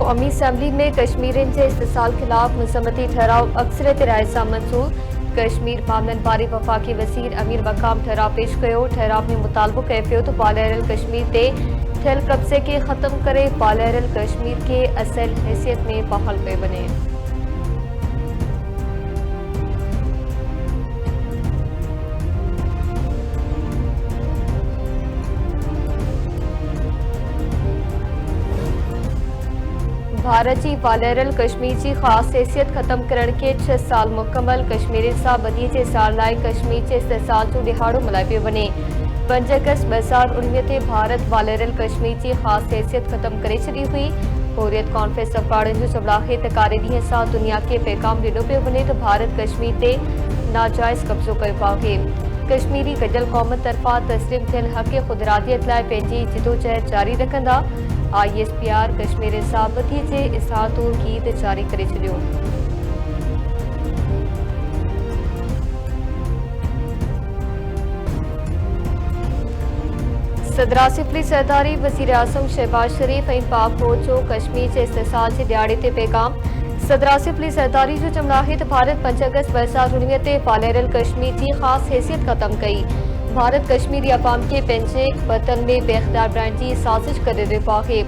कौमी असम्बली में कश्मीरियुनि जे इस्तिसाल ख़िलाफ़ मुसम्मती ठहराव अक्सरियत राय सां मंज़ूर। कश्मीर मामलनि बारे वफ़ाक़ी वज़ीर अमीर मक़ाम ठहराव पेश कयो। ठहराव में मुतालबो कयो पियो त बालहरल कश्मीर ते थियल कब्ज़े खे ख़त्म करे बालहरल कश्मीर खे असल हैसियत में बहाल कयो वञे। भारत की बालहरल कश्मीर की खास हैसियत खत्म करण के 6 साल मुकम्मल। कश्मीर सां बदी जे साल लाइ कश्मीर के इस्तिसाल जो दिहाड़ो मल्हायो पियो वञे। 5 अगस्त 2019 ते भारत बालहरल कश्मीर की खास हैसियत खत्म करे छॾी हुई। हुर्रियत कॉन्फ्रेंस अखबारनि जो चवणु आहे त कारे ॾींहं सां दुनिया के पैगाम ॾिनो पियो वञे त भारत कश्मीर ते नाजाइज़ कब्ज़ो कयो आहे। कश्मीरी गॾियल क़ौम तरफ़ां तस्लीम थियल हक़ ख़ुदरादियत लाइ पंहिंजी जिदोजहद जारी रखंदा। ISPR कश्मीर सां बदी जे इज़हार तौर गीत जारी करे छॾियो। सदर आसिफ अली ज़रदारी वज़ीर आज़म शहबाज शरीफ ऐं पाक फ़ौज जो कश्मीर के इस्तिसाल के दिहाड़े ते पैगाम। सदर आसिफ अली ज़रदारी जो चवणु आहे त भारत 5 अगस्त 2019 ते बालहरल कश्मीर की खास हैसियत ख़त्म कई। भारत कश्मीरी अवाम के पंहिंजे वतन में बेख्तियार बणाइण जी साज़िश करे रहियो आहे।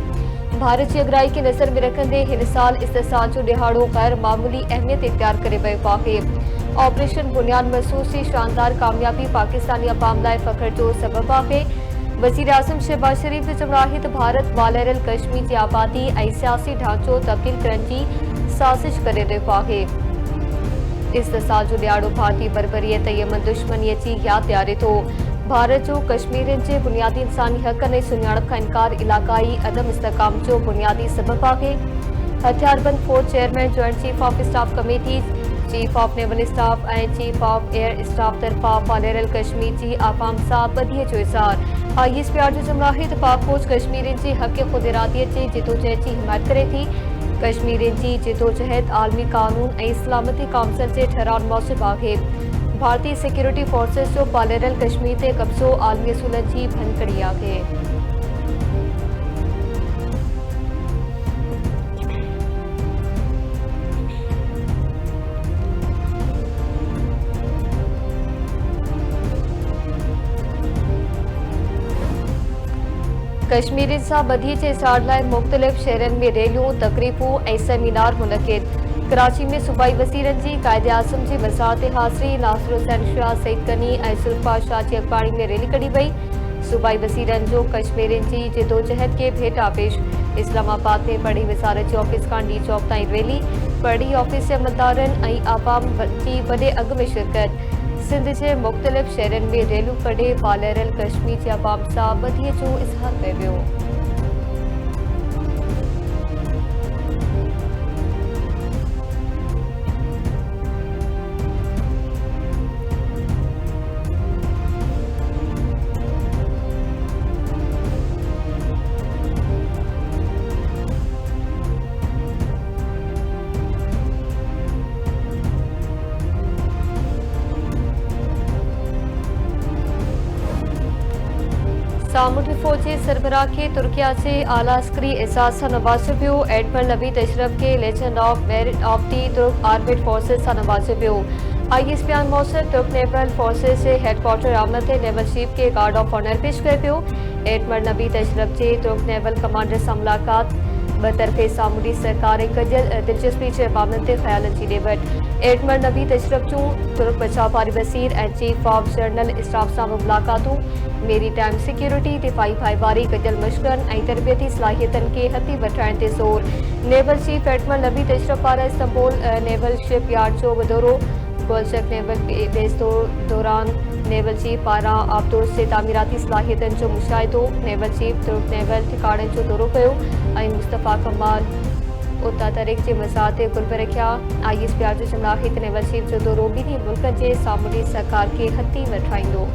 भारत की अगराई के नज़र में रखंदे हिन साल इस्तिसाल जो दिहाड़ो गैर मामूली अहमियत इख्तियार करे वियो आहे। ऑपरेशन बुनियाद महसूस की शानदार कामयाबी पाकिस्तानी अवाम लाइ फ़ख्र जो सबब आहे। वज़ीर आज़म शहबाज शरीफ जो चवणु आहे त भारत बालहरल कश्मीर की आबादी ऐं सियासी ढांचो तब्दील करण की साज़िश करे रहियो आहे। इस्तिसाल जो दिहाड़ो भारतीय बर्बरीयत ऐं यमन दुश्मनी जी यादि ॾियारे थो। भारत जो कश्मीरियुनि जे बुनियादी इंसानी हक़नि ऐं सुञाणप खां इनकार इलाक़ाई अदम इस्तेहकाम जो बुनियादी सबब आहे। हथियारबंद फौज chairman joint chief of staff committee, chief of naval staff ऐं चीफ ऑफ एयर स्टाफ तरफ़ां बालहरल कश्मीर की आवाम सां बदीअ जो इज़हार। ISPR जो चवणु आहे त पाक फ़ौज कश्मीरियुनि जी हक़ ख़ुदरादियत जी जिदोजहद की हिमायत करे थी। कश्मीरियुनि जी जिदोजहद आलमी कानून ऐं सलामती काउंसिल जे ठहराव मौजूब आहे। भारतीय सिक्योरिटी फोर्सेस जो बालहरल कश्मीर ते कब्ज़ो आलमी असूलनि जी भनकड़ी आहे। कश्मीरियुनि सां बदी जे इज़हार लाइ मुख़्तलिफ़ शहरनि में रैलियूं, तक़रीबूं ऐं सेमिनार मुनक़िद। कराची में सूबाई वज़ीरनि जी क़ाइदे आज़म जी वज़ारत हाज़िरी नासिर हुसैन शाह, सईद गनी ऐं ज़ुल्फ़ा शाह जी अॻवाणी में रैली कढी वई। सूबाई वज़ीरनि जो कश्मीरियुनि जी जिदोजहद के भेटा पेश। इस्लामाबाद में पढ़ी वज़ारत जे ऑफिस खां डी चौक ताईं रैली। पढ़ी ऑफिस जे अमलदारनि ऐं आवाम जी वॾे अघ में शिरकत। सिंध के मुख़्तलिफ़ शहरनि में रैलियूं कढे बालहरल कश्मीर जे अवाम सां बदीअ जो इज़हार कयो वियो। सामुंडी फ़ौज जे सरबराह के तुर्किया से आला अस्करी एजाज़ सां नवाज़ियो पियो। एडमिरल नवीद अशरफ के legend of merit of the तुर्क आर्मेड फोर्सेस सां नवाज़ियो पियो। ISPR मौसर तुर्क नेवल फोर्सेस जे हेडक्वार्टर आमद ते नेवल चीफ के गार्ड ऑफ ऑनर पेश कयो पियो। एडमिरल नवीद अशरफ जे तुर्क नेवल कमांडर सां मुलाक़ात। बतरफ़े सामुंडी सरकार ऐं गॾियल दिलचस्पी जे मामलनि ते ख़्यालनि जी ॾेवट। एडमिरल नवीद अशरफ जूं तुर्क बचाव वारी वज़ीर ऐं चीफ ऑफ जनरल स्टाफ सां बि मुलाक़ातूं। मेरी टाइम सिक्योरिटी, दिफ़ाई भाईवारी, गॾियल मशक़नि ऐं तरबियती सलाहियतनि खे हथी वठाइण ते ज़ोर। Naval chief admiral Naveed Ashraf पारां इस्तांबुल नेवल शिप यार्ड जो दौरो। गोलचक नेवल बेस दौरान नेवल चीफ पारां आबदोज़ जे तामीराती सलाहियतनि जो मुशाहिदो। नेवल चीफ तुर्क नेवल ठिकाणनि जो दौरो कयो ऐं मुस्तफ़ा कमाल उतातरिक जे मज़ार ते कुर्ब रखिया। ISPR जो चवणु आहे त नेवल चीफ जो दौरो ॿिन्ही मुल्कनि जे सामुंडी सरकार खे हथी वठाईंदो।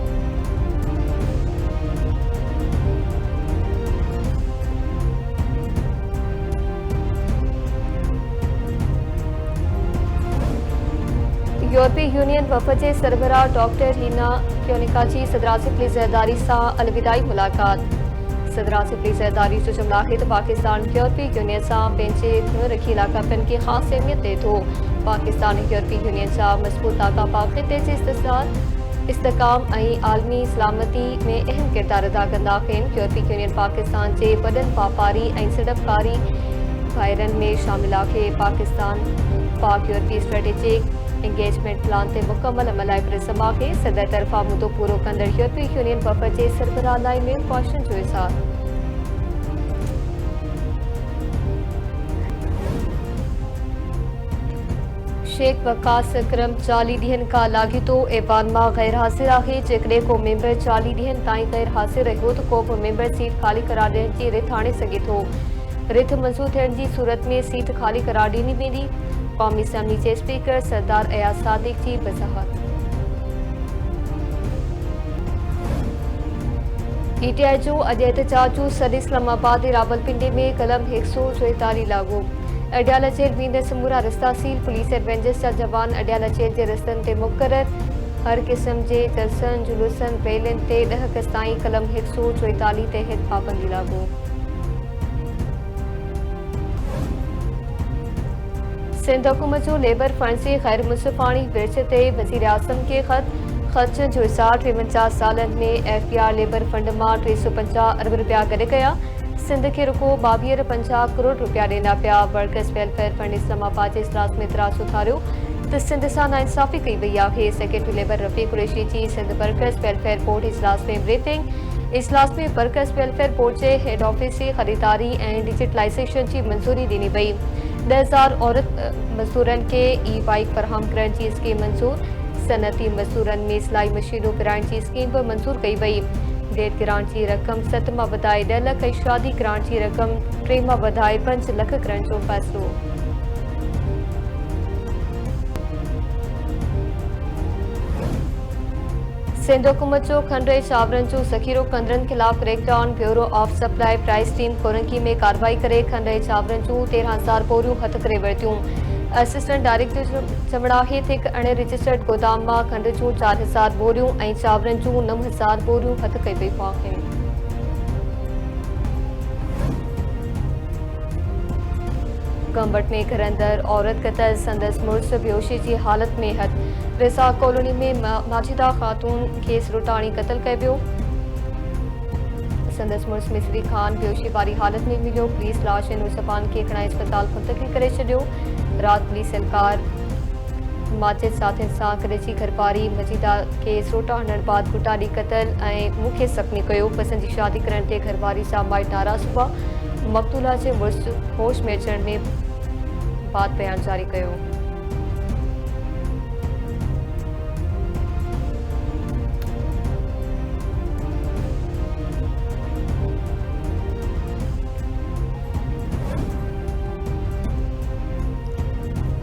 यूरोपीय यूनियन वफ़द जे सरबराह डॉक्टर हीना क्योनिका जी सदर आसिफ अली ज़रदारी सां अलविदाई मुलाक़ात। सदरासी पुलिस एहदारी जो जमलाहित पाकिस्तान यूरोपीय यूनियन से पंहिंजे घुन रखी इलाक़ापनि खे ख़ासि अहमियत दे थो। पाकिस्तान यूरोपीय यूनियन से मज़बूत ताक़ा ख़िते जे इस्तेहकाम ऐं आलमी सलामती में अहम किरदार अदा कंदा आहिनि। यूरोपीय यूनियन पाकिस्तान जे वॾनि वापारी ऐं सीड़पकारी भाइरनि में शामिल आहे। पाकिस्तान पाक यूरोपीय स्ट्रेटेजिक एंगेजमेंट प्लान ते मुकम्मल अमल लाइ पुरज़म आहे। सदर तरफ़ा मुदो पूरो कंदड़ यूरोपीय यूनियन वफ़द जे सरबराह लाइ मेल क्वेश्चन जो इज़हार। शेख वकास अकरम 40 ॾींहनि खां लाॻीतो ऐवान मां गैर हाज़िर आहे। जेकॾहिं को मेंबर 40 ॾींहनि ताईं गैर हाज़िर रहियो त को बि मेंबर सीट ख़ाली करार ॾियण जी रिथ आणे सघे थो। रिथ मंज़ूर थियण जी सूरत में सीट ख़ाली करार ॾिनी वेंदी। क़ौमी असम्बली जे स्पीकर सरदार अयाज सादिक जी वज़ाहत। पीटीआई जो अॼु एहतजाजु सॾ इस्लामाबाद ऐं रावलपिंडी में कलम 144 लागू। अडियाला जेल वेंदड़ समूरा रस्ता सील। पुलिस एडवेंचर्स जा जवान अडियाला जेल जे रस्तनि ते मुक़रर। हर क़िस्म जे जलसनि जुलूसनि रैलियुनि ते 10 अगस्त ताईं कलम 144 तहत पाबंदी लागू। सिंध हुकूमत जो लेबर फंड से गैर मुंसिफ़ाणी विर्छ ते वज़ीर आज़म खे ख़र्चनि जो हिसाब 53 सालनि में एफपीआर लेबर फंड मां 350 अरब रुपया गॾु कया। सिंध के रुको 5250 करोड़ रुपया ॾिना पिया। वर्कर्स वेलफेयर फंड इस्लामाबाद जे इजलास में इतराज़ उथारियो त सिंध सां नाइंसाफ़ी कई वई आहे। सेक्रेटरी लेबर रफ़ीक कुरैशी जी सिंध वर्कर्स वेलफेयर बोर्ड इजलास में ब्रीफिंग। इजलास में वर्कर्स वेलफेयर बोर्ड जे हेड ऑफिस जी ख़रीदारी ऐं डिजिटलाइज़ेशन जी मंज़ूरी ॾिनी वई। 10,000 औरत मज़दूरनि खे ई बाइक फ़राहम करण जी स्कीम मंज़ूर। सनती मज़दूरनि में सिलाई मशीनूं विराइण जी स्कीम बि मंज़ूर कई वई। डेट ग्रांट जी रक़म 7 मां वधाए 10 लख ऐं शादी ग्रांट जी रक़म 3 मां वधाए 5 लख करण जो फ़ैसिलो। सिंध हुकूमत जो खंडु चांवरनि जो ज़ख़ीरो कंदड़नि ख़िलाफ़ crackdown. Bureau of supply price team खोरंकी में कार्रवाई करे खंडु चांवरनि जूं 13,000 बोरियूं हथ करे वरितियूं। असिस्टेंट डायरेक्टर चमड़ाहित हिकु अण रजिस्टर्ड गोदाम मां खंडु जूं 4,000 बोरियूं ऐं चांवरनि जूं 9,000 बोरियूं हथ कई वयूं आहिनि। गंबट में घर अंदर औरत क़तल। संदसि मुड़ुस बेहोशी जी हालत में हथ। रिसा कॉलोनी में माजिदा ख़ातून खे सिरोटाणी क़तल कयो वियो। संदसि मुड़ुस मिसरी ख़ान बेहोशी वारी हालत में मिलियो। पुलिस लाश ऐं नौजवान खे खणाए अस्पताल मुंतक़िल करे छॾियो। राति पुलिस एहलकार माजिद साथियुनि सां गॾिजी घरवारी मजीदा खे सिरोटा हणण बाद गुटा ॾी क़तल ऐं मुंखे ज़ख़्मी कयो। पसंद जी शादी करण ते घरवारी सां माइट नाराज़ हुआ। मक़तूला जे मुड़ुस होश में अचण में बाद बयान जारी कयो।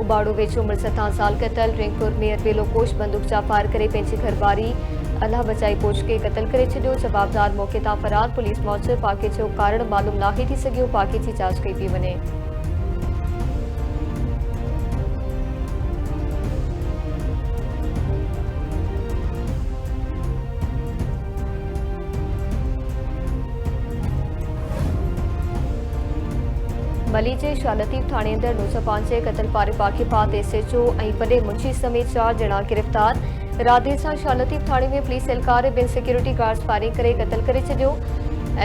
उबाड़ो वेझो उमिरि 17 साल क़तल। रिंगपुर में अरबेलो कोश बंदूक जा फायर करे पंहिंजी घरवारी अल्लाह बचाई पोश खे क़तल करे छॾियो। जवाबदार मौक़े तां फ़रार। पुलिस मौजूदु वाक़े जो कारण मालूम नाहे थी सघियो। वाक़े जी जांच कई पई वञे। मली जे शालतीफ़ थाणे अंदर नौजवान जे क़तल वारे वाक़े बाद एसएचओ ऐं वॾे मुंशी समेत 4 ॼणा गिरफ़्तार। रात देर सां शालतीफ़ थाणे में पुलिस एहलकार ॿिनि सिक्योरिटी गार्ड्स फायरिंग करे क़तल करे छॾियो।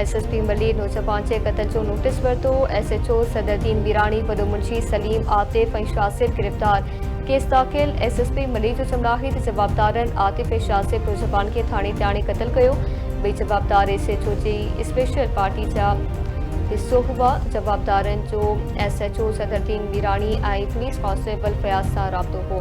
एसएसपी मली नौजवान जे क़तल जो नोटिस वरितो। एसएचओ सदरुद्दीन मीराणी, वॾो मुंशी सलीम आतिफ़ ऐं शासिर गिरफ़्तार। केस दाख़िल। एसएसपी मली जो जमलाहित जवाबदारनि आतिफ़ ऐं शासिर नौजवान खे थाणे ते आणे क़तल कयो। ॿई जवाबदार एसएचओ जी स्पेशल पार्टी जा हिस्सो हुआ। जवाबदारनि जो एसएचओ सदरुद्दीन मीराणी ऐं पुलिस कांस्टेबल फयाज़ सां राब्तो हो।